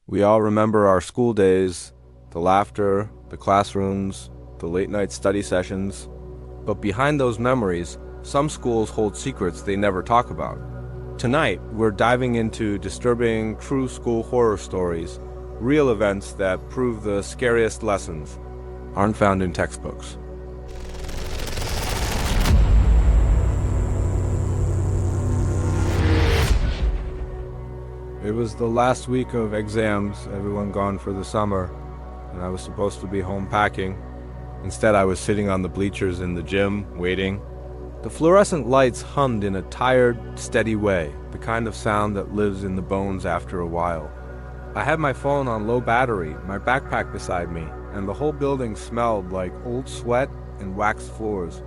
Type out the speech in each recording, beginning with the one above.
We all remember our school days, the laughter, the classrooms, the late-night study sessions. But behind those memories, some schools hold secrets they never talk about. Tonight, we're diving into disturbing true school horror stories, real events that prove the scariest lessons aren't found in textbooks. It was the last week of exams, everyone gone for the summer, and I was supposed to be home packing. Instead, I was sitting on the bleachers in the gym, waiting. The fluorescent lights hummed in a tired, steady way, the kind of sound that lives in the bones after a while. I had my phone on low battery, my backpack beside me, and the whole building smelled like old sweat and waxed floors.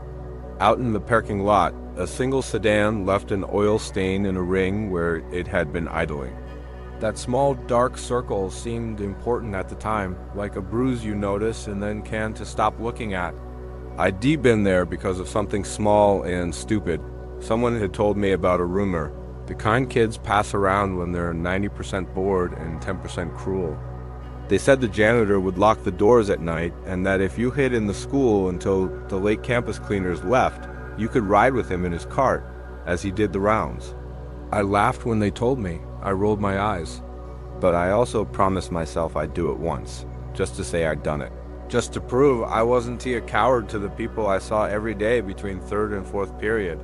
Out in the parking lot, a single sedan left an oil stain in a ring where it had been idling. That small dark circle seemed important at the time, like a bruise you notice and then can to stop looking at. I'd been there because of something small and stupid. Someone had told me about a rumor, the kind kids pass around when they're 90% bored and 10% cruel. They said the janitor would lock the doors at night, and that if you hid in the school until the late campus cleaners left, you could ride with him in his cart, as he did the rounds. I laughed when they told me. I rolled my eyes. But I also promised myself I'd do it once, just to say I'd done it. Just to prove I wasn't a coward to the people I saw every day between third and fourth period.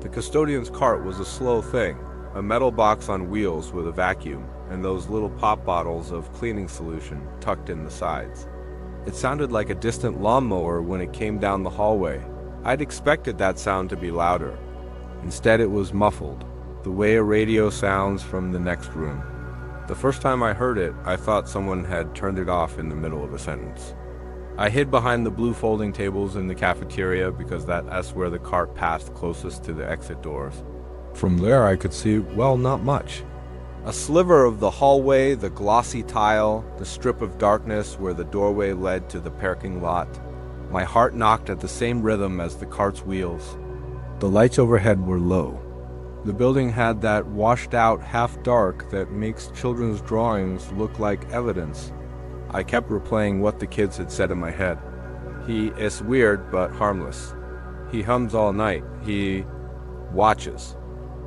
The custodian's cart was a slow thing, a metal box on wheels with a vacuum, and those little pop bottles of cleaning solution tucked in the sides. It sounded like a distant lawnmower when it came down the hallway. I'd expected that sound to be louder. Instead, it was muffled, the way a radio sounds from the next room. The first time I heard it, I thought someone had turned it off in the middle of a sentence. I hid behind the blue folding tables in the cafeteria because that's where the cart passed closest to the exit doors. From there I could see, well, not much. A sliver of the hallway, the glossy tile, the strip of darkness where the doorway led to the parking lot. My heart knocked at the same rhythm as the cart's wheels. The lights overhead were low. The building had that washed-out half-dark that makes children's drawings look like evidence. I kept replaying what the kids had said in my head. He is weird but harmless. He hums all night. He watches.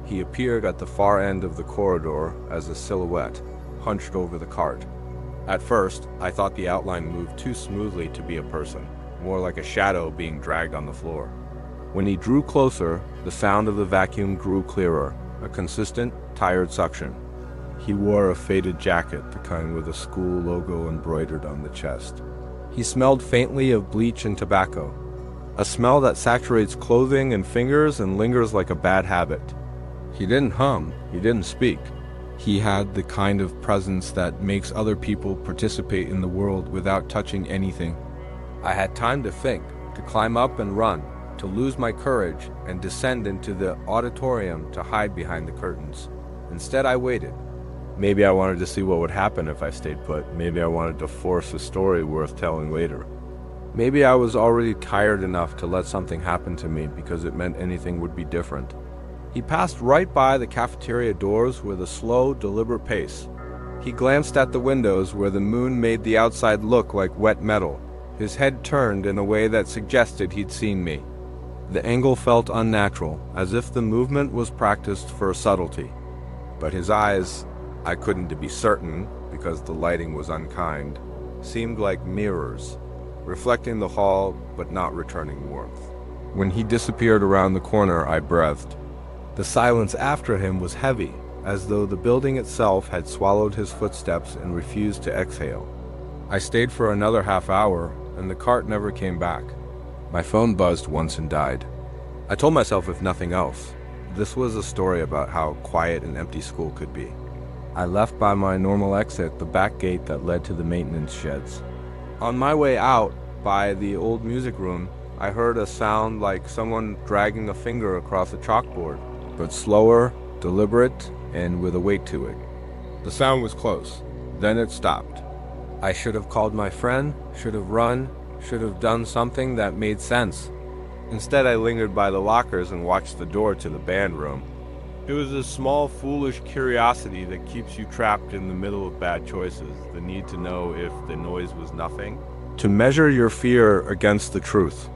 He appeared at the far end of the corridor as a silhouette, hunched over the cart. At first, I thought the outline moved too smoothly to be a person, more like a shadow being dragged on the floor. When he drew closer, the sound of the vacuum grew clearer, a consistent, tired suction. He wore a faded jacket, the kind with a school logo embroidered on the chest. He smelled faintly of bleach and tobacco, a smell that saturates clothing and fingers and lingers like a bad habit. He didn't hum, he didn't speak. He had the kind of presence that makes other people participate in the world without touching anything. I had time to think, to climb up and run, to lose my courage and descend into the auditorium to hide behind the curtains. Instead, I waited. Maybe I wanted to see what would happen if I stayed put. Maybe I wanted to force a story worth telling later. Maybe I was already tired enough to let something happen to me because it meant anything would be different. He passed right by the cafeteria doors with a slow, deliberate pace. He glanced at the windows where the moon made the outside look like wet metal. His head turned in a way that suggested he'd seen me. The angle felt unnatural, as if the movement was practiced for subtlety. But his eyes, I couldn't be certain because the lighting was unkind, seemed like mirrors, reflecting the hall but not returning warmth. When he disappeared around the corner, I breathed. The silence after him was heavy, as though the building itself had swallowed his footsteps and refused to exhale. I stayed for another half hour, and the cart never came back. My phone buzzed once and died. I told myself, if nothing else, this was a story about how quiet and empty school could be. I left by my normal exit, the back gate that led to the maintenance sheds. On my way out, by the old music room, I heard a sound like someone dragging a finger across a chalkboard, but slower, deliberate, and with a weight to it. The sound was close. Then it stopped. I should have called my friend, should have run, should have done something that made sense. Instead, I lingered by the lockers and watched the door to the band room. It was a small, foolish curiosity that keeps you trapped in the middle of bad choices, the need to know if the noise was nothing. To measure your fear against the truth.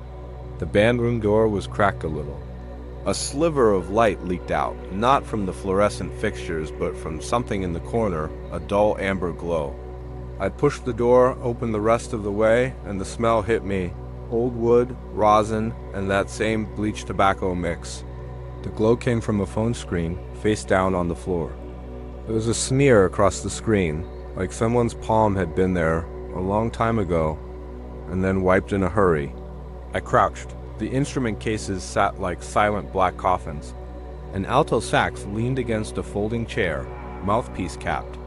The band room door was cracked a little. A sliver of light leaked out, not from the fluorescent fixtures, but from something in the corner, a dull amber glow. I pushed the door open the rest of the way, and the smell hit me. Old wood, rosin, and that same bleached tobacco mix. The glow came from a phone screen, face down on the floor. There was a smear across the screen, like someone's palm had been there a long time ago, and then wiped in a hurry. I crouched. The instrument cases sat like silent black coffins. An alto sax leaned against a folding chair, mouthpiece capped.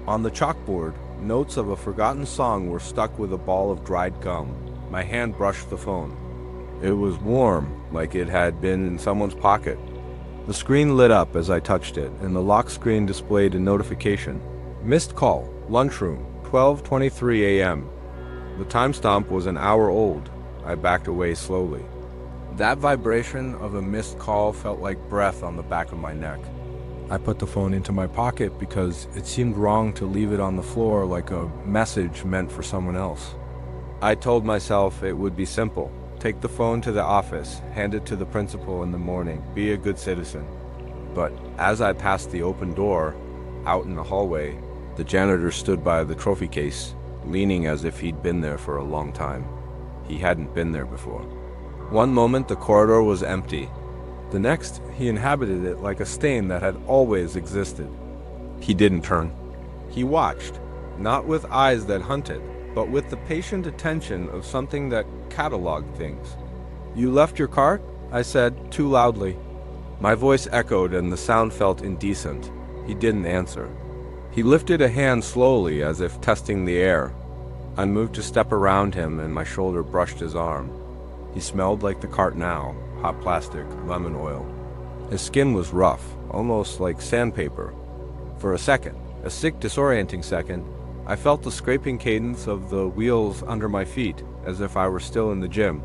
On the chalkboard, notes of a forgotten song were stuck with a ball of dried gum. My hand brushed the phone. It was warm, like it had been in someone's pocket. The screen lit up as I touched it, and the lock screen displayed a notification. Missed call, lunchroom, 12:23 a.m. The timestamp was an hour old. I backed away slowly. That vibration of a missed call felt like breath on the back of my neck. I put the phone into my pocket because it seemed wrong to leave it on the floor like a message meant for someone else. I told myself it would be simple. Take the phone to the office, hand it to the principal in the morning, be a good citizen. But as I passed the open door, out in the hallway, the janitor stood by the trophy case, leaning as if he'd been there for a long time. He hadn't been there before. One moment the corridor was empty. The next, he inhabited it like a stain that had always existed. He didn't turn. He watched, not with eyes that hunted, but with the patient attention of something that cataloged things. "You left your cart?" I said, too loudly. My voice echoed and the sound felt indecent. He didn't answer. He lifted a hand slowly as if testing the air. I moved to step around him and my shoulder brushed his arm. He smelled like the cart now, hot plastic, lemon oil. His skin was rough, almost like sandpaper. For a second, a sick, disorienting second, I felt the scraping cadence of the wheels under my feet, as if I were still in the gym.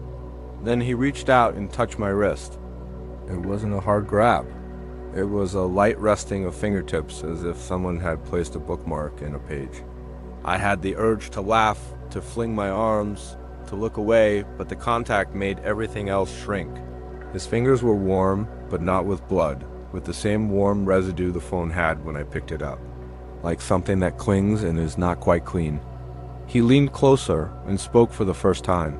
Then he reached out and touched my wrist. It wasn't a hard grab. It was a light resting of fingertips, as if someone had placed a bookmark in a page. I had the urge to laugh, to fling my arms, to look away, but the contact made everything else shrink. His fingers were warm, but not with blood, with the same warm residue the phone had when I picked it up, like something that clings and is not quite clean. He leaned closer and spoke for the first time.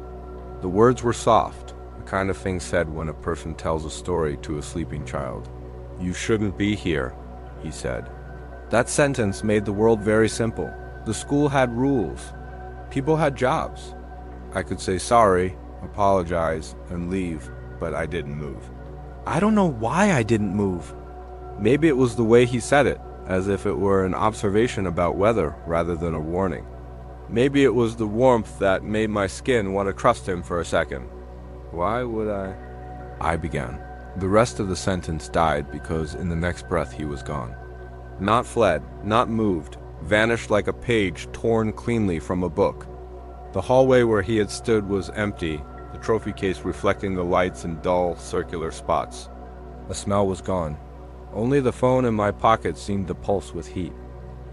The words were soft, the kind of thing said when a person tells a story to a sleeping child. "You shouldn't be here," he said. That sentence made the world very simple. The school had rules. People had jobs. I could say sorry, apologize, and leave, but I didn't move. I don't know why I didn't move. Maybe it was the way he said it, as if it were an observation about weather rather than a warning. Maybe it was the warmth that made my skin want to trust him for a second. Why would I began. The rest of the sentence died because in the next breath he was gone. Not fled, not moved, vanished like a page torn cleanly from a book. The hallway where he had stood was empty, the trophy case reflecting the lights in dull, circular spots. The smell was gone. Only the phone in my pocket seemed to pulse with heat.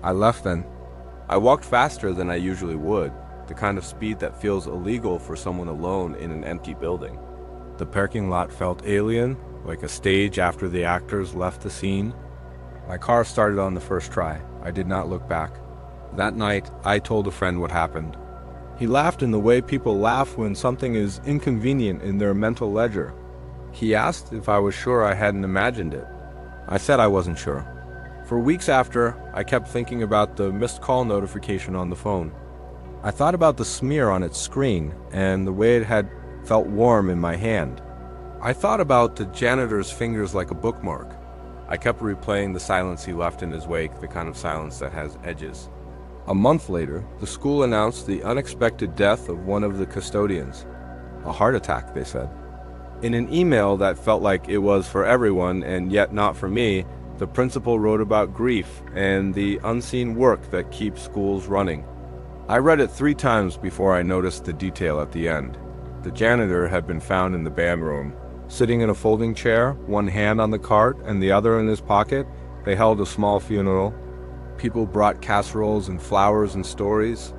I left then. I walked faster than I usually would, the kind of speed that feels illegal for someone alone in an empty building. The parking lot felt alien, like a stage after the actors left the scene. My car started on the first try. I did not look back. That night, I told a friend what happened. He laughed in the way people laugh when something is inconvenient in their mental ledger. He asked if I was sure I hadn't imagined it. I said I wasn't sure. For weeks after, I kept thinking about the missed call notification on the phone. I thought about the smear on its screen and the way it had felt warm in my hand. I thought about the janitor's fingers like a bookmark. I kept replaying the silence he left in his wake, the kind of silence that has edges. A month later, the school announced the unexpected death of one of the custodians. A heart attack, they said. In an email that felt like it was for everyone and yet not for me, the principal wrote about grief and the unseen work that keeps schools running. I read it 3 times before I noticed the detail at the end. The janitor had been found in the band room, Sitting in a folding chair, one hand on the cart and the other in his pocket, they held a small funeral. People brought casseroles and flowers and stories.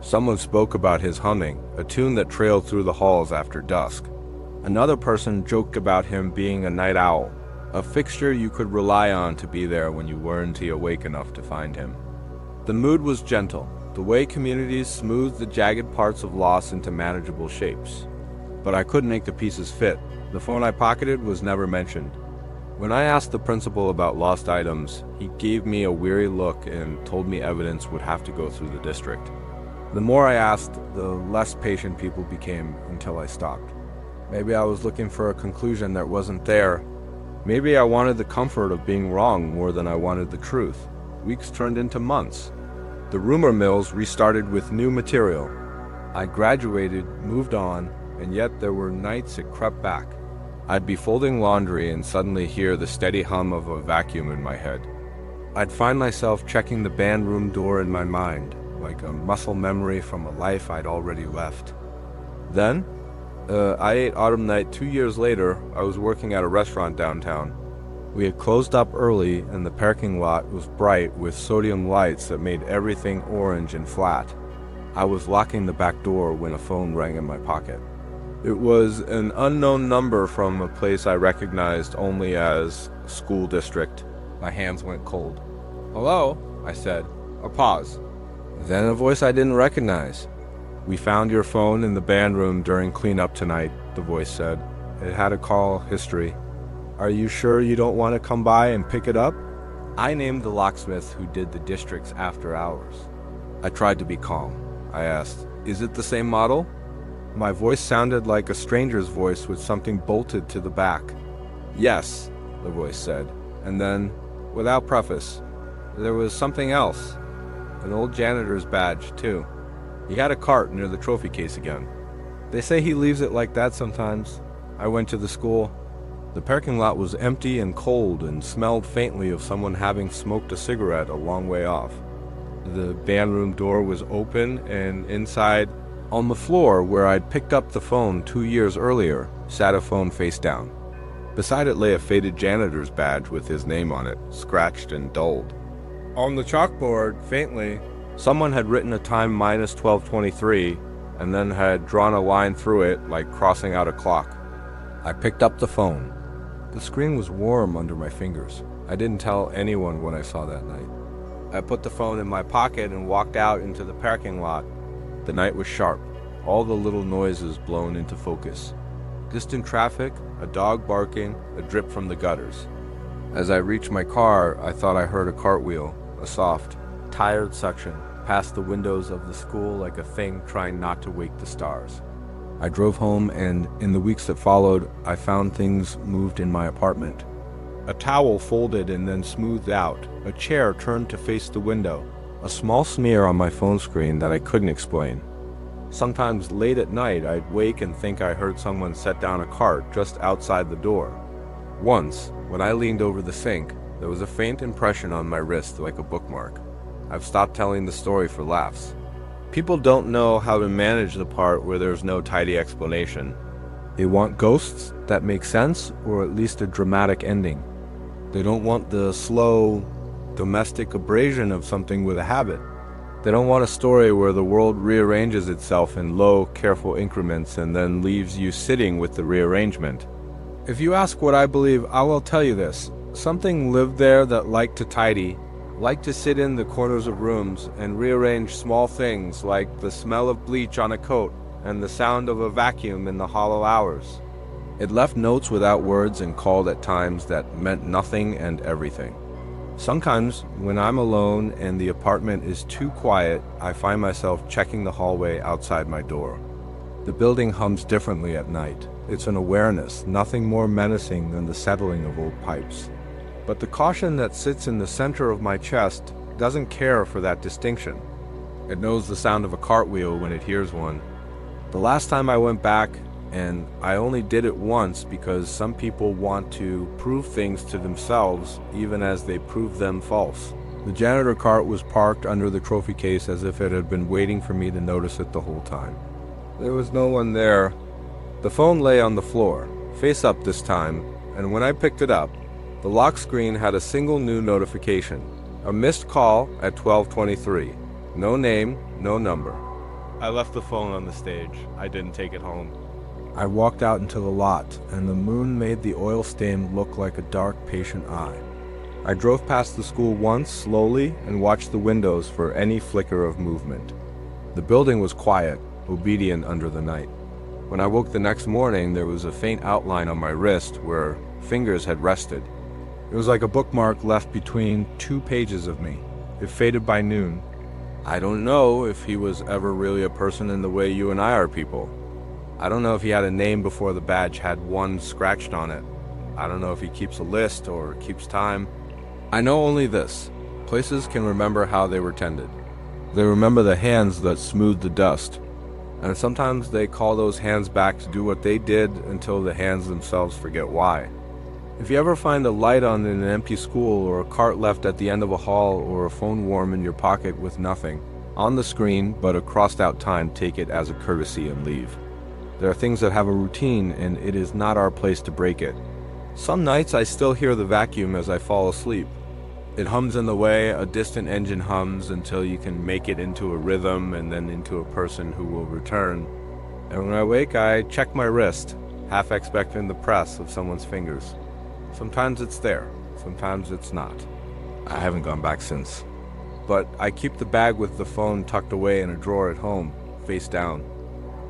Someone spoke about his humming, a tune that trailed through the halls after dusk. Another person joked about him being a night owl, a fixture you could rely on to be there when you weren't awake enough to find him. The mood was gentle, the way communities smoothed the jagged parts of loss into manageable shapes. But I couldn't make the pieces fit. The phone I pocketed was never mentioned. When I asked the principal about lost items, he gave me a weary look and told me evidence would have to go through the district. The more I asked, the less patient people became until I stopped. Maybe I was looking for a conclusion that wasn't there. Maybe I wanted the comfort of being wrong more than I wanted the truth. Weeks turned into months. The rumor mills restarted with new material. I graduated, moved on, and yet there were nights it crept back. I'd be folding laundry and suddenly hear the steady hum of a vacuum in my head. I'd find myself checking the band room door in my mind, like a muscle memory from a life I'd already left. Then, I ate autumn night 2 years later. I was working at a restaurant downtown. We had closed up early and the parking lot was bright with sodium lights that made everything orange and flat. I was locking the back door when a phone rang in my pocket. It was an unknown number from a place I recognized only as school district. My hands went cold. "Hello," I said. A pause. Then a voice I didn't recognize. "We found your phone in the band room during cleanup tonight," the voice said. It had a call history. "Are you sure you don't want to come by and pick it up?" I named the locksmith who did the district's after hours. I tried to be calm. I asked, "Is it the same model?" My voice sounded like a stranger's voice with something bolted to the back. "Yes," the voice said, and then, without preface, there was something else. An old janitor's badge, too. He had a cart near the trophy case again. "They say he leaves it like that sometimes." I went to the school. The parking lot was empty and cold and smelled faintly of someone having smoked a cigarette a long way off. The band room door was open, and inside, on the floor where I'd picked up the phone 2 years earlier, sat a phone face down. Beside it lay a faded janitor's badge with his name on it, scratched and dulled. On the chalkboard, faintly, someone had written a time minus 12:23 and then had drawn a line through it like crossing out a clock. I picked up the phone. The screen was warm under my fingers. I didn't tell anyone what I saw that night. I put the phone in my pocket and walked out into the parking lot. The night was sharp, all the little noises blown into focus. Distant traffic, a dog barking, a drip from the gutters. As I reached my car, I thought I heard a cartwheel, a soft, tired suction, past the windows of the school like a thing trying not to wake the stars. I drove home, and in the weeks that followed, I found things moved in my apartment. A towel folded and then smoothed out, a chair turned to face the window, a small smear on my phone screen that I couldn't explain. Sometimes late at night, I'd wake and think I heard someone set down a cart just outside the door. Once, when I leaned over the sink, there was a faint impression on my wrist like a bookmark. I've stopped telling the story for laughs. People don't know how to manage the part where there's no tidy explanation. They want ghosts that make sense, or at least a dramatic ending. They don't want the slow, domestic abrasion of something with a habit. They don't want a story where the world rearranges itself in low, careful increments and then leaves you sitting with the rearrangement. If you ask what I believe, I will tell you this. Something lived there that liked to tidy, liked to sit in the corners of rooms and rearrange small things like the smell of bleach on a coat and the sound of a vacuum in the hollow hours. It left notes without words and called at times that meant nothing and everything. Sometimes, when I'm alone and the apartment is too quiet, I find myself checking the hallway outside my door. The building hums differently at night. It's an awareness, nothing more menacing than the settling of old pipes. But the caution that sits in the center of my chest doesn't care for that distinction. It knows the sound of a cartwheel when it hears one. The last time I went back, and I only did it once because some people want to prove things to themselves even as they prove them false. The janitor cart was parked under the trophy case as if it had been waiting for me to notice it the whole time. There was no one there. The phone lay on the floor, face up this time, and when I picked it up, the lock screen had a single new notification. A missed call at 12:23. No name, no number. I left the phone on the stage. I didn't take it home. I walked out into the lot, and the moon made the oil stain look like a dark, patient eye. I drove past the school once, slowly, and watched the windows for any flicker of movement. The building was quiet, obedient under the night. When I woke the next morning, there was a faint outline on my wrist where fingers had rested. It was like a bookmark left between 2 pages of me. It faded by noon. I don't know if he was ever really a person in the way you and I are people. I don't know if he had a name before the badge had 1 scratched on it. I don't know if he keeps a list or keeps time. I know only this. Places can remember how they were tended. They remember the hands that smoothed the dust. And sometimes they call those hands back to do what they did until the hands themselves forget why. If you ever find a light on in an empty school, or a cart left at the end of a hall, or a phone warm in your pocket with nothing on the screen but a crossed out time, take it as a courtesy and leave. There are things that have a routine, and it is not our place to break it. Some nights I still hear the vacuum as I fall asleep. It hums in the way a distant engine hums until you can make it into a rhythm and then into a person who will return. And when I wake, I check my wrist, half expecting the press of someone's fingers. Sometimes it's there, sometimes it's not. I haven't gone back since. But I keep the bag with the phone tucked away in a drawer at home, face down.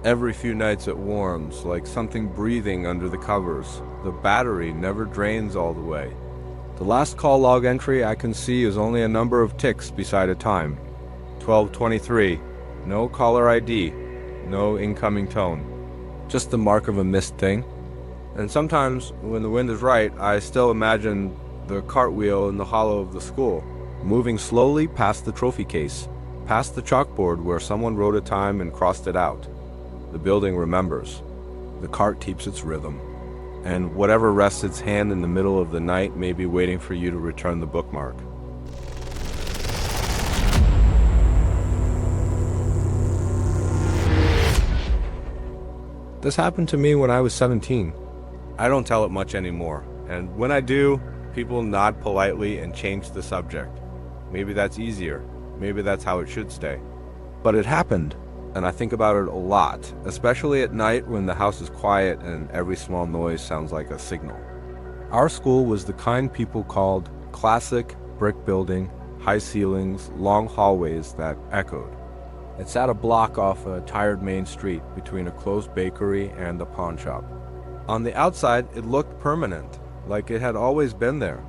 Every few nights it warms, like something breathing under the covers. The battery never drains all the way. The last call log entry I can see is only a number of ticks beside a time. 12:23. No caller ID. No incoming tone. Just the mark of a missed thing. And sometimes, when the wind is right, I still imagine the cartwheel in the hollow of the school, moving slowly past the trophy case, past the chalkboard where someone wrote a time and crossed it out. The building remembers. The cart keeps its rhythm. And whatever rests its hand in the middle of the night may be waiting for you to return the bookmark. This happened to me when I was 17. I don't tell it much anymore, and when I do, people nod politely and change the subject. Maybe that's easier. Maybe that's how it should stay. But it happened, and I think about it a lot, especially at night when the house is quiet and every small noise sounds like a signal. Our school was the kind people called classic brick building, high ceilings, long hallways that echoed. It sat a block off a tired main street between a closed bakery and a pawn shop. On the outside, it looked permanent, like it had always been there.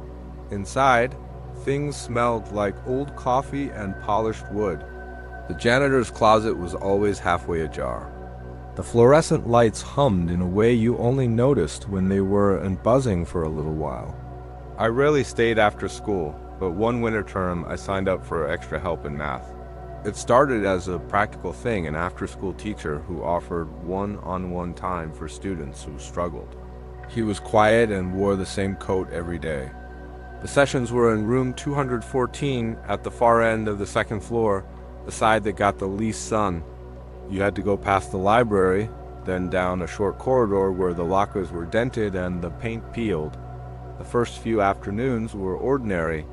Inside, things smelled like old coffee and polished wood. The janitor's closet was always halfway ajar. The fluorescent lights hummed in a way you only noticed when they were buzzing for a little while. I rarely stayed after school, but one winter term I signed up for extra help in math. It started as a practical thing, an after-school teacher who offered one-on-one time for students who struggled. He was quiet and wore the same coat every day. The sessions were in room 214 at the far end of the second floor, the side that got the least sun. You had to go past the library, then down a short corridor where the lockers were dented and the paint peeled. The first few afternoons were ordinary.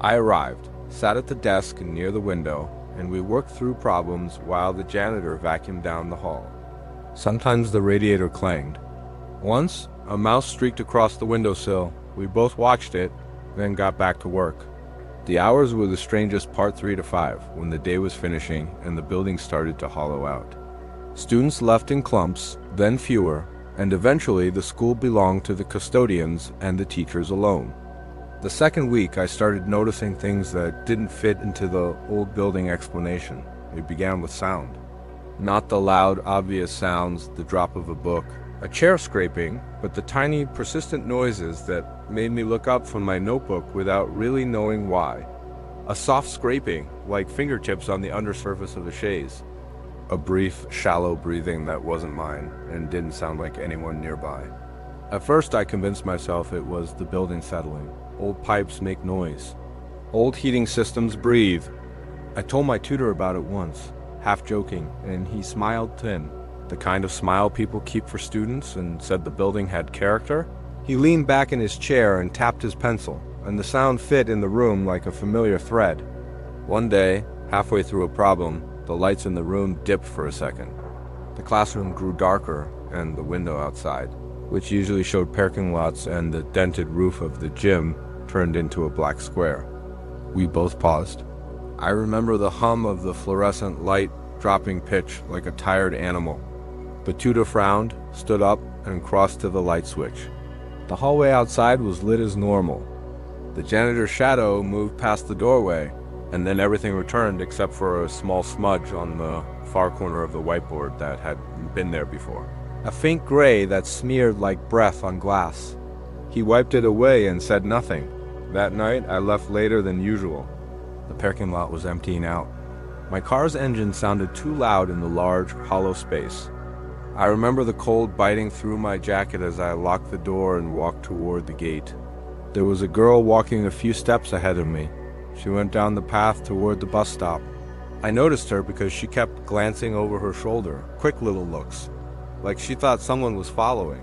I arrived, sat at the desk near the window, and we worked through problems while the janitor vacuumed down the hall. Sometimes the radiator clanged. Once, a mouse streaked across the windowsill. We both watched it, then got back to work. The hours were the strangest part 3 to 5, when the day was finishing and the building started to hollow out. Students left in clumps, then fewer, and eventually the school belonged to the custodians and the teachers alone. The second week, I started noticing things that didn't fit into the old building explanation. It began with sound. Not the loud, obvious sounds, the drop of a book, a chair scraping, but the tiny, persistent noises that made me look up from my notebook without really knowing why. A soft scraping, like fingertips on the undersurface of a chaise. A brief, shallow breathing that wasn't mine and didn't sound like anyone nearby. At first, I convinced myself it was the building settling. Old pipes make noise. Old heating systems breathe. I told my tutor about it once, half joking, and he smiled thin. the kind of smile people keep for students, and said the building had character. He leaned back in his chair and tapped his pencil, and the sound fit in the room like a familiar thread. One day, halfway through a problem, the lights in the room dipped for a second. The classroom grew darker, and the window outside, which usually showed parking lots and the dented roof of the gym, turned into a black square. We both paused. I remember the hum of the fluorescent light dropping pitch like a tired animal. The tutor frowned, stood up, and crossed to the light switch. The hallway outside was lit as normal. The janitor's shadow moved past the doorway, and then everything returned except for a small smudge on the far corner of the whiteboard that had been there before. A faint gray that smeared like breath on glass. He wiped it away and said nothing. That night, I left later than usual. The parking lot was emptying out. My car's engine sounded too loud in the large, hollow space. I remember the cold biting through my jacket as I locked the door and walked toward the gate. There was a girl walking a few steps ahead of me. She went down the path toward the bus stop. I noticed her because she kept glancing over her shoulder, quick little looks, like she thought someone was following.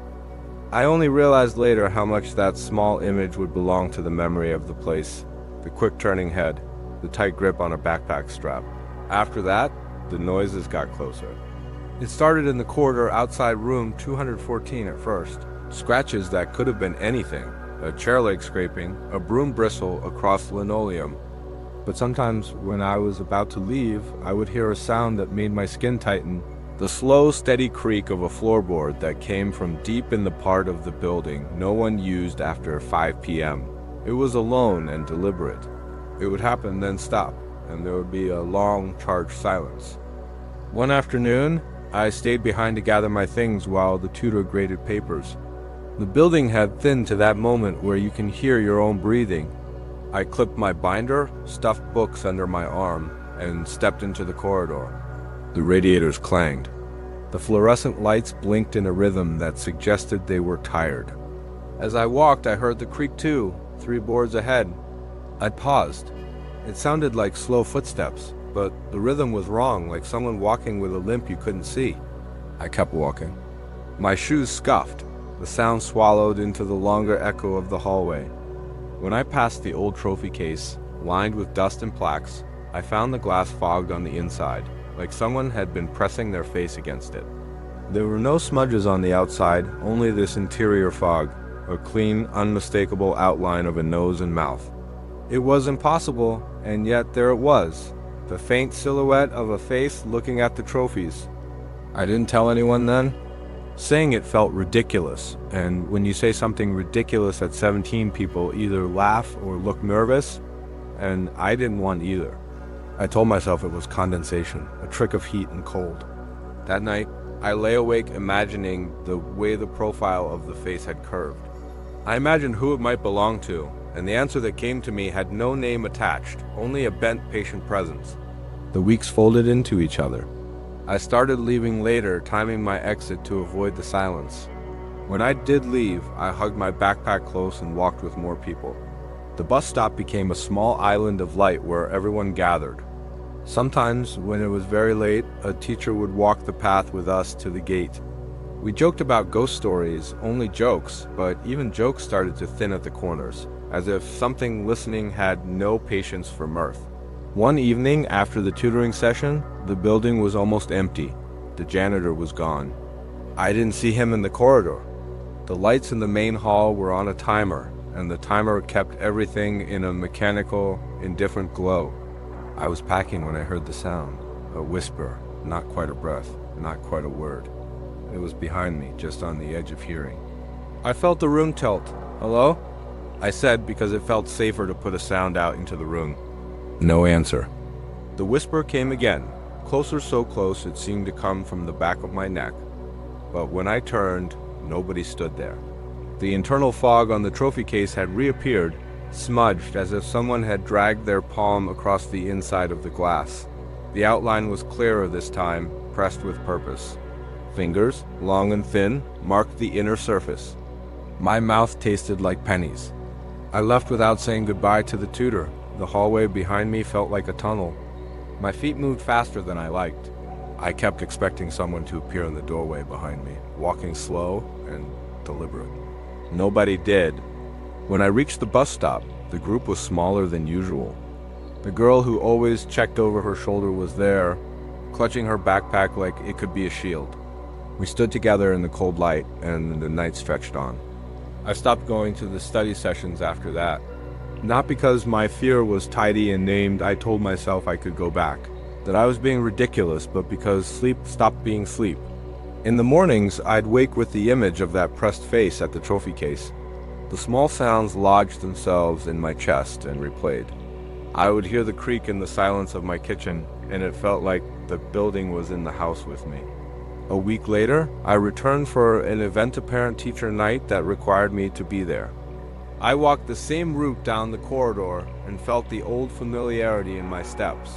I only realized later how much that small image would belong to the memory of the place, the quick turning head, the tight grip on a backpack strap. After that, the noises got closer. It started in the corridor outside room 214 at first. Scratches that could have been anything, a chair leg scraping, a broom bristle across linoleum. But sometimes when I was about to leave, I would hear a sound that made my skin tighten. The slow, steady creak of a floorboard that came from deep in the part of the building no one used after 5 p.m. It was alone and deliberate. It would happen, then stop, and there would be a long, charged silence. One afternoon, I stayed behind to gather my things while the tutor graded papers. The building had thinned to that moment where you can hear your own breathing. I clipped my binder, stuffed books under my arm, and stepped into the corridor. The radiators clanged. The fluorescent lights blinked in a rhythm that suggested they were tired. As I walked, I heard the creak too, 3 boards ahead. I paused. It sounded like slow footsteps, but the rhythm was wrong, like someone walking with a limp you couldn't see. I kept walking. My shoes scuffed. The sound swallowed into the longer echo of the hallway. When I passed the old trophy case, lined with dust and plaques, I found the glass fogged on the inside, like someone had been pressing their face against it. There were no smudges on the outside, only this interior fog, a clean, unmistakable outline of a nose and mouth. It was impossible, and yet there it was, the faint silhouette of a face looking at the trophies. I didn't tell anyone then. Saying it felt ridiculous, and when you say something ridiculous at 17, people either laugh or look nervous, and I didn't want either. I told myself it was condensation, a trick of heat and cold. That night, I lay awake imagining the way the profile of the face had curved. I imagined who it might belong to, and the answer that came to me had no name attached, only a bent, patient presence. The weeks folded into each other. I started leaving later, timing my exit to avoid the silence. When I did leave, I hugged my backpack close and walked with more people. The bus stop became a small island of light where everyone gathered. Sometimes, when it was very late, a teacher would walk the path with us to the gate. We joked about ghost stories, only jokes, but even jokes started to thin at the corners, as if something listening had no patience for mirth. One evening after the tutoring session, the building was almost empty. The janitor was gone. I didn't see him in the corridor. The lights in the main hall were on a timer, and the timer kept everything in a mechanical, indifferent glow. I was packing when I heard the sound, a whisper, not quite a breath, not quite a word. It was behind me, just on the edge of hearing. I felt the room tilt. "Hello?" I said because it felt safer to put a sound out into the room. No answer. The whisper came again, closer, so close it seemed to come from the back of my neck. But when I turned, nobody stood there. The internal fog on the trophy case had reappeared, smudged as if someone had dragged their palm across the inside of the glass. The outline was clearer this time, pressed with purpose. Fingers, long and thin, marked the inner surface. My mouth tasted like pennies. I left without saying goodbye to the tutor. The hallway behind me felt like a tunnel. My feet moved faster than I liked. I kept expecting someone to appear in the doorway behind me, walking slow and deliberate. Nobody did. When I reached the bus stop, the group was smaller than usual. The girl who always checked over her shoulder was there, clutching her backpack like it could be a shield. We stood together in the cold light, and the night stretched on. I stopped going to the study sessions after that. Not because my fear was tidy and named, I told myself I could go back. That I was being ridiculous, but because sleep stopped being sleep. In the mornings, I'd wake with the image of that pressed face at the trophy case. The small sounds lodged themselves in my chest and replayed. I would hear the creak in the silence of my kitchen, and it felt like the building was in the house with me. A week later, I returned for an event-a-parent-teacher night that required me to be there. I walked the same route down the corridor and felt the old familiarity in my steps.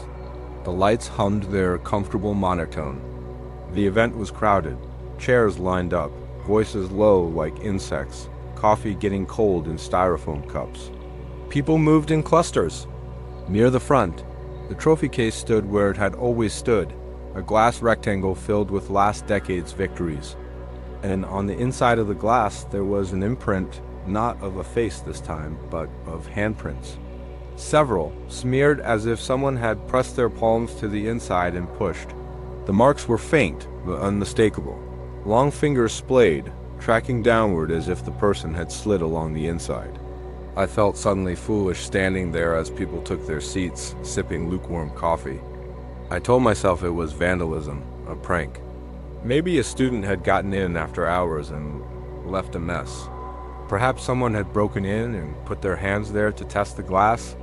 The lights hummed their comfortable monotone. The event was crowded, chairs lined up, voices low like insects, coffee getting cold in styrofoam cups. People moved in clusters. Near the front, the trophy case stood where it had always stood, a glass rectangle filled with last decade's victories. And on the inside of the glass there was an imprint, not of a face this time, but of handprints. Several, smeared as if someone had pressed their palms to the inside and pushed. The marks were faint, but unmistakable. Long fingers splayed, tracking downward as if the person had slid along the inside. I felt suddenly foolish standing there as people took their seats, sipping lukewarm coffee. I told myself it was vandalism, a prank. Maybe a student had gotten in after hours and left a mess. Perhaps someone had broken in and put their hands there to test the glass.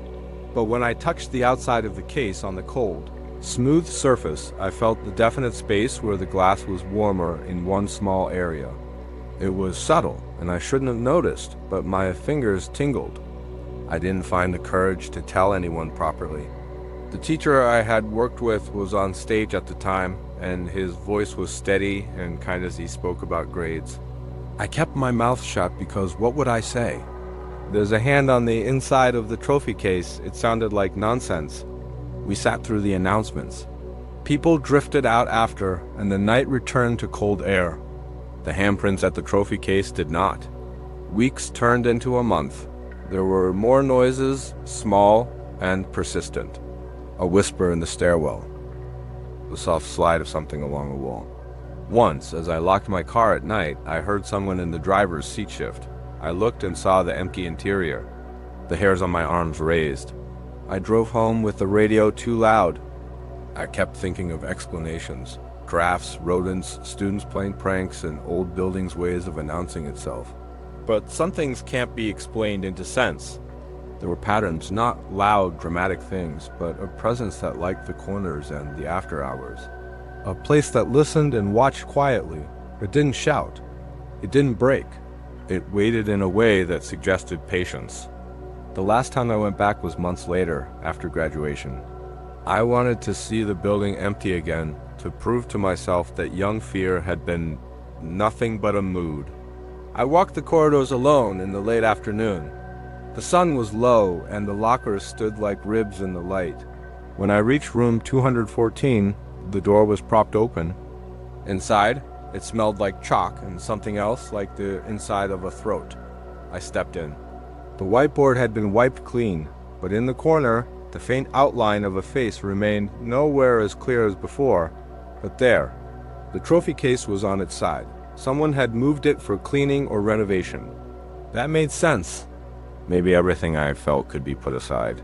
But when I touched the outside of the case on the cold, smooth surface, I felt the definite space where the glass was warmer in one small area. It was subtle, and I shouldn't have noticed, but my fingers tingled. I didn't find the courage to tell anyone properly. The teacher I had worked with was on stage at the time, and his voice was steady and kind as he spoke about grades. I kept my mouth shut because what would I say? There's a hand on the inside of the trophy case. It sounded like nonsense. We sat through the announcements. People drifted out after, and the night returned to cold air. The handprints at the trophy case did not. Weeks turned into a month. There were more noises, small and persistent. A whisper in the stairwell. The soft slide of something along a wall. Once, as I locked my car at night, I heard someone in the driver's seat shift. I looked and saw the empty interior. The hairs on my arms raised. I drove home with the radio too loud. I kept thinking of explanations. Drafts, rodents, students playing pranks, and old buildings' ways of announcing itself. But some things can't be explained into sense. There were patterns, not loud, dramatic things, but a presence that liked the corners and the after hours. A place that listened and watched quietly. It didn't shout. It didn't break. It waited in a way that suggested patience. The last time I went back was months later, after graduation. I wanted to see the building empty again, to prove to myself that young fear had been nothing but a mood. I walked the corridors alone in the late afternoon. The sun was low, and the lockers stood like ribs in the light. When I reached room 214, the door was propped open. Inside, it smelled like chalk and something else like the inside of a throat. I stepped in. The whiteboard had been wiped clean, but in the corner, the faint outline of a face remained nowhere as clear as before, but there. The trophy case was on its side. Someone had moved it for cleaning or renovation. That made sense. Maybe everything I felt could be put aside.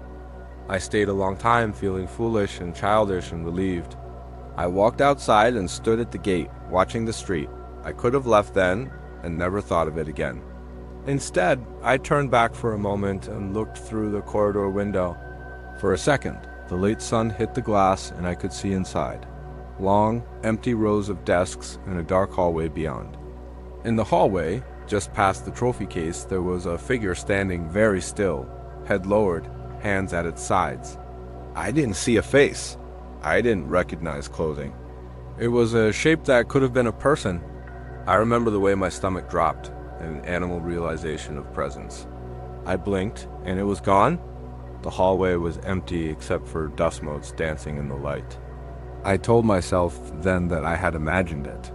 I stayed a long time feeling foolish and childish and relieved. I walked outside and stood at the gate, watching the street. I could have left then and never thought of it again. Instead, I turned back for a moment and looked through the corridor window. For a second, the late sun hit the glass and I could see inside. Long, empty rows of desks and a dark hallway beyond. In the hallway, just past the trophy case, there was a figure standing very still, head lowered, hands at its sides. I didn't see a face. I didn't recognize clothing. It was a shape that could have been a person. I remember the way my stomach dropped, an animal realization of presence. I blinked, and it was gone. The hallway was empty except for dust motes dancing in the light. I told myself then that I had imagined it,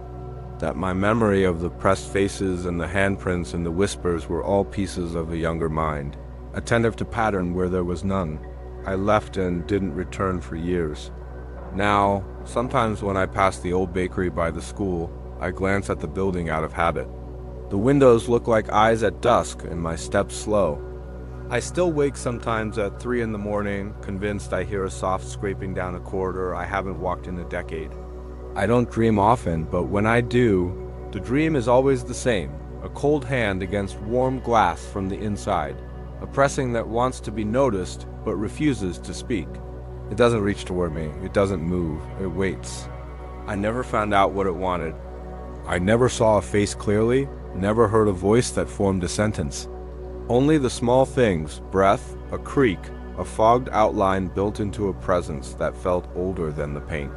that my memory of the pressed faces and the handprints and the whispers were all pieces of a younger mind, attentive to pattern where there was none. I left and didn't return for years. Now, sometimes when I pass the old bakery by the school, I glance at the building out of habit. The windows look like eyes at dusk and my steps slow. I still wake sometimes at 3 in the morning, convinced I hear a soft scraping down a corridor I haven't walked in a decade. I don't dream often, but when I do, the dream is always the same. A cold hand against warm glass from the inside. A pressing that wants to be noticed, but refuses to speak. It doesn't reach toward me. It doesn't move. It waits. I never found out what it wanted. I never saw a face clearly, never heard a voice that formed a sentence. Only the small things, breath, a creak, a fogged outline built into a presence that felt older than the paint.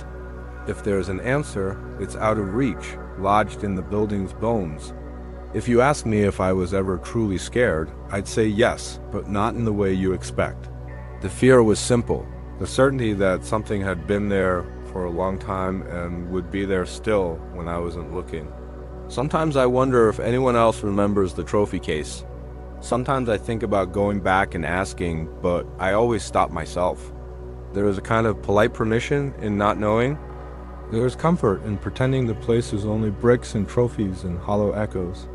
If there's an answer, it's out of reach, lodged in the building's bones. If you ask me if I was ever truly scared, I'd say yes, but not in the way you expect. The fear was simple, the certainty that something had been there for a long time and would be there still when I wasn't looking. Sometimes I wonder if anyone else remembers the trophy case. Sometimes I think about going back and asking, but I always stop myself. There is a kind of polite permission in not knowing. There is comfort in pretending the place is only bricks and trophies and hollow echoes.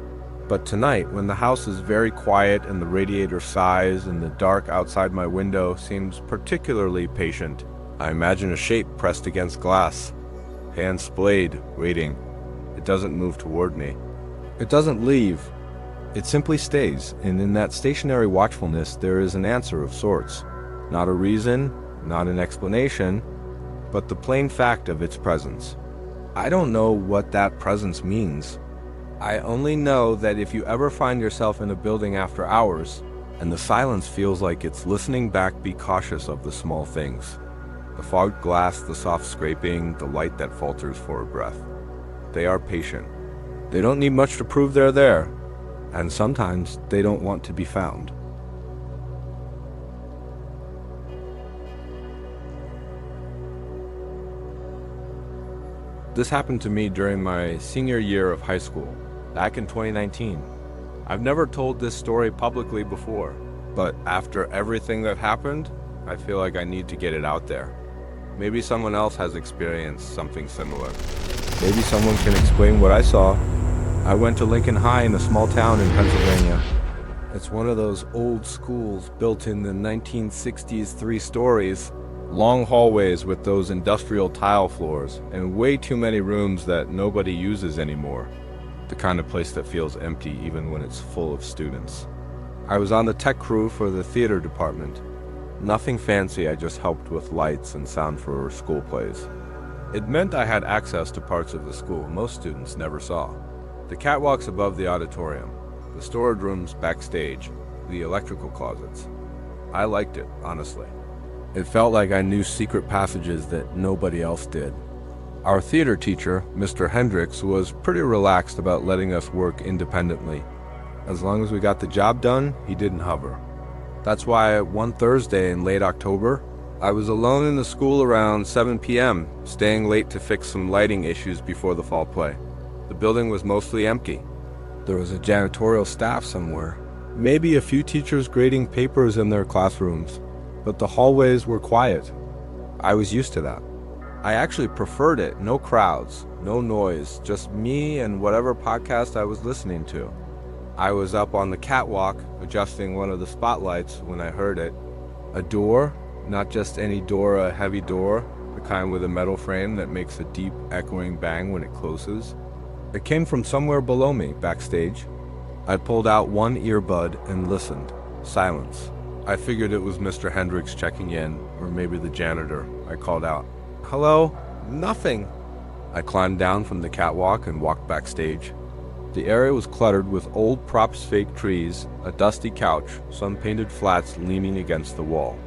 But tonight, when the house is very quiet and the radiator sighs and the dark outside my window seems particularly patient, I imagine a shape pressed against glass, hands splayed, waiting. It doesn't move toward me. It doesn't leave. It simply stays, and in that stationary watchfulness there is an answer of sorts. Not a reason, not an explanation, but the plain fact of its presence. I don't know what that presence means. I only know that if you ever find yourself in a building after hours, and the silence feels like it's listening back, be cautious of the small things. The fogged glass, the soft scraping, the light that falters for a breath. They are patient. They don't need much to prove they're there. And sometimes they don't want to be found. This happened to me during my senior year of high school, back in 2019. I've never told this story publicly before, but after everything that happened, I feel like I need to get it out there. Maybe someone else has experienced something similar. Maybe someone can explain what I saw. I went to Lincoln High in a small town in Pennsylvania. It's one of those old schools built in the 1960s, 3 stories, long hallways with those industrial tile floors, and way too many rooms that nobody uses anymore. The kind of place that feels empty even when it's full of students. I was on the tech crew for the theater department. Nothing fancy, I just helped with lights and sound for school plays. It meant I had access to parts of the school most students never saw. The catwalks above the auditorium, the storage rooms backstage, the electrical closets. I liked it, honestly. It felt like I knew secret passages that nobody else did. Our theater teacher, Mr. Hendricks, was pretty relaxed about letting us work independently. As long as we got the job done, he didn't hover. That's why one Thursday in late October, I was alone in the school around 7 p.m., staying late to fix some lighting issues before the fall play. The building was mostly empty. There was a janitorial staff somewhere. Maybe a few teachers grading papers in their classrooms. But the hallways were quiet. I was used to that. I actually preferred it. No crowds, no noise, just me and whatever podcast I was listening to. I was up on the catwalk, adjusting one of the spotlights when I heard it. A door, not just any door, a heavy door, the kind with a metal frame that makes a deep, echoing bang when it closes. It came from somewhere below me, backstage. I pulled out one earbud and listened. Silence. I figured it was Mr. Hendricks checking in, or maybe the janitor. I called out, "Hello?" Nothing. I climbed down from the catwalk and walked backstage. The area was cluttered with old props, fake trees, a dusty couch, some painted flats leaning against the wall.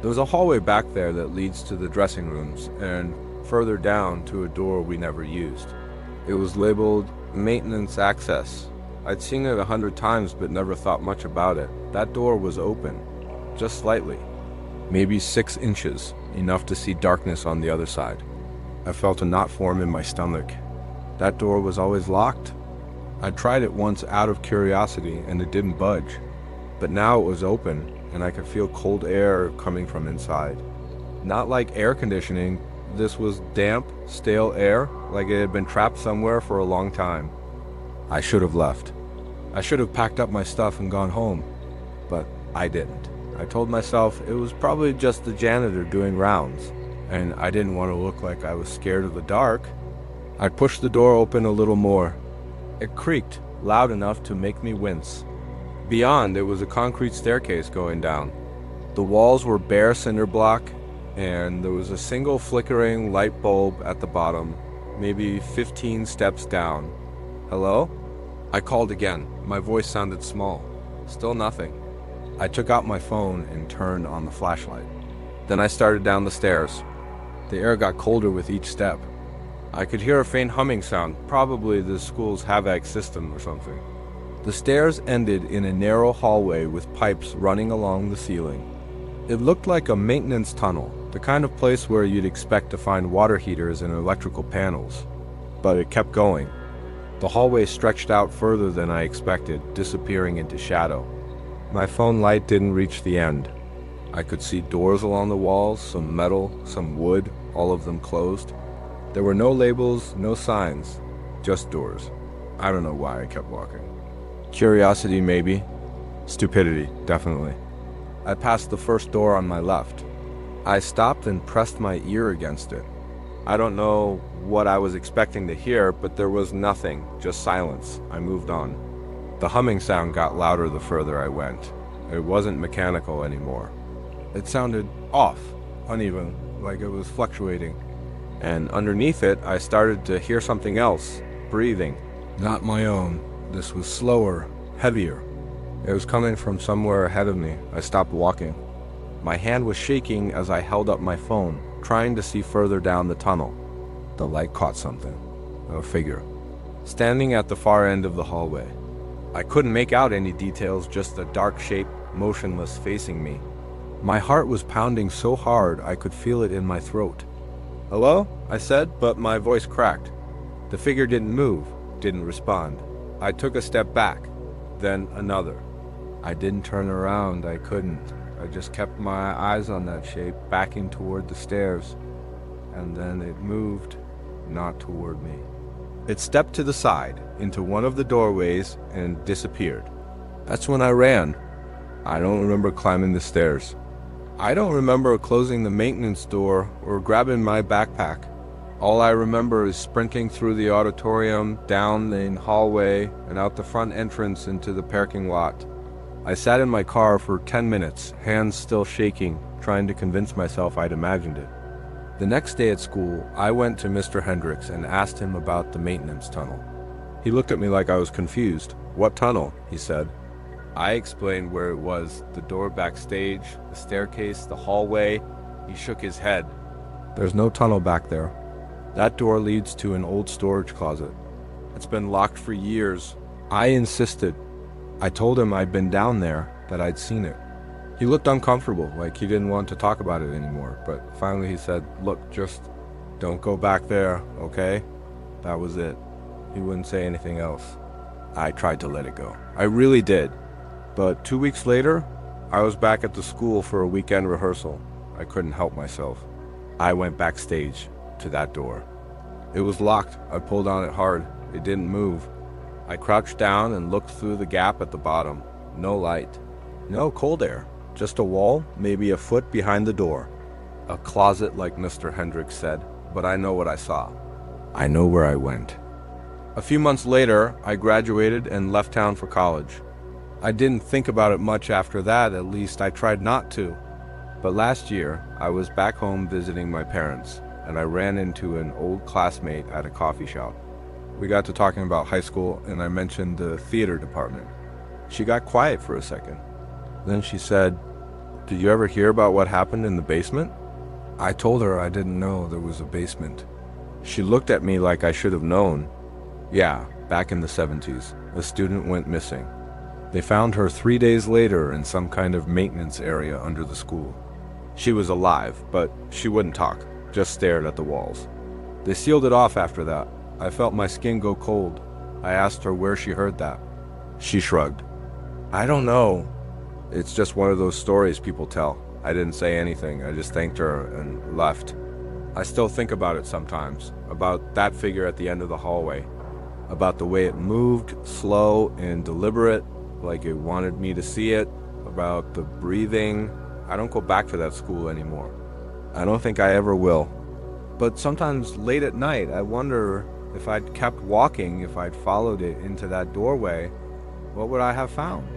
There was a hallway back there that leads to the dressing rooms, and further down to a door we never used. It was labeled Maintenance Access. I'd seen it 100 times but never thought much about it. That door was open, just slightly. Maybe 6 inches, enough to see darkness on the other side. I felt a knot form in my stomach. That door was always locked. I tried it once out of curiosity and it didn't budge. But now it was open and I could feel cold air coming from inside. Not like air conditioning, this was damp, stale air, like it had been trapped somewhere for a long time. I should have left. I should have packed up my stuff and gone home. But I didn't. I told myself it was probably just the janitor doing rounds, and I didn't want to look like I was scared of the dark. I pushed the door open a little more. It creaked, loud enough to make me wince. Beyond, it was a concrete staircase going down. The walls were bare cinder block, and there was a single flickering light bulb at the bottom, maybe 15 steps down. Hello? I called again. My voice sounded small. Still nothing. I took out my phone and turned on the flashlight. Then I started down the stairs. The air got colder with each step. I could hear a faint humming sound, probably the school's HVAC system or something. The stairs ended in a narrow hallway with pipes running along the ceiling. It looked like a maintenance tunnel, the kind of place where you'd expect to find water heaters and electrical panels. But it kept going. The hallway stretched out further than I expected, disappearing into shadow. My phone light didn't reach the end. I could see doors along the walls, some metal, some wood, all of them closed. There were no labels, no signs, just doors. I don't know why I kept walking. Curiosity, maybe. Stupidity, definitely. I passed the first door on my left. I stopped and pressed my ear against it. I don't know what I was expecting to hear, but there was nothing, just silence. I moved on. The humming sound got louder the further I went. It wasn't mechanical anymore. It sounded off, uneven, like it was fluctuating. And underneath it, I started to hear something else, breathing. Not my own. This was slower, heavier. It was coming from somewhere ahead of me. I stopped walking. My hand was shaking as I held up my phone, trying to see further down the tunnel. The light caught something. A figure. Standing at the far end of the hallway. I couldn't make out any details, just a dark shape, motionless, facing me. My heart was pounding so hard I could feel it in my throat. "Hello?" I said, but my voice cracked. The figure didn't move, didn't respond. I took a step back, then another. I didn't turn around, I couldn't. I just kept my eyes on that shape, backing toward the stairs. And then it moved, not toward me. It stepped to the side, into one of the doorways, and disappeared. That's when I ran. I don't remember climbing the stairs. I don't remember closing the maintenance door or grabbing my backpack. All I remember is sprinting through the auditorium, down the hallway, and out the front entrance into the parking lot. I sat in my car for 10 minutes, hands still shaking, trying to convince myself I'd imagined it. The next day at school, I went to Mr. Hendricks and asked him about the maintenance tunnel. He looked at me like I was confused. "What tunnel?" he said. I explained where it was, the door backstage, the staircase, the hallway. He shook his head. "There's no tunnel back there. That door leads to an old storage closet. It's been locked for years." I insisted. I told him I'd been down there, that I'd seen it. He looked uncomfortable, like he didn't want to talk about it anymore, but finally he said, "Look, just don't go back there, okay?" That was it. He wouldn't say anything else. I tried to let it go. I really did. But 2 weeks later, I was back at the school for a weekend rehearsal. I couldn't help myself. I went backstage to that door. It was locked. I pulled on it hard. It didn't move. I crouched down and looked through the gap at the bottom. No light. No cold air. Just a wall, maybe a foot behind the door. A closet, like Mr. Hendricks said, but I know what I saw. I know where I went. A few months later, I graduated and left town for college. I didn't think about it much after that, at least I tried not to. But last year, I was back home visiting my parents, and I ran into an old classmate at a coffee shop. We got to talking about high school, and I mentioned the theater department. She got quiet for a second. Then she said, "Did you ever hear about what happened in the basement?" I told her I didn't know there was a basement. She looked at me like I should have known. Yeah, back in the 70s, a student went missing. They found her 3 days later in some kind of maintenance area under the school. She was alive, but she wouldn't talk, just stared at the walls. They sealed it off after that. I felt my skin go cold. I asked her where she heard that. She shrugged. I don't know. It's just one of those stories people tell. I didn't say anything. I just thanked her and left. I still think about it sometimes, about that figure at the end of the hallway, about the way it moved, slow and deliberate, like it wanted me to see it, about the breathing. I don't go back to that school anymore. I don't think I ever will. But sometimes late at night, I wonder if I'd kept walking, if I'd followed it into that doorway, what would I have found?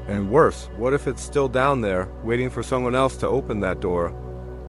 And worse, what if it's still down there, waiting for someone else to open that door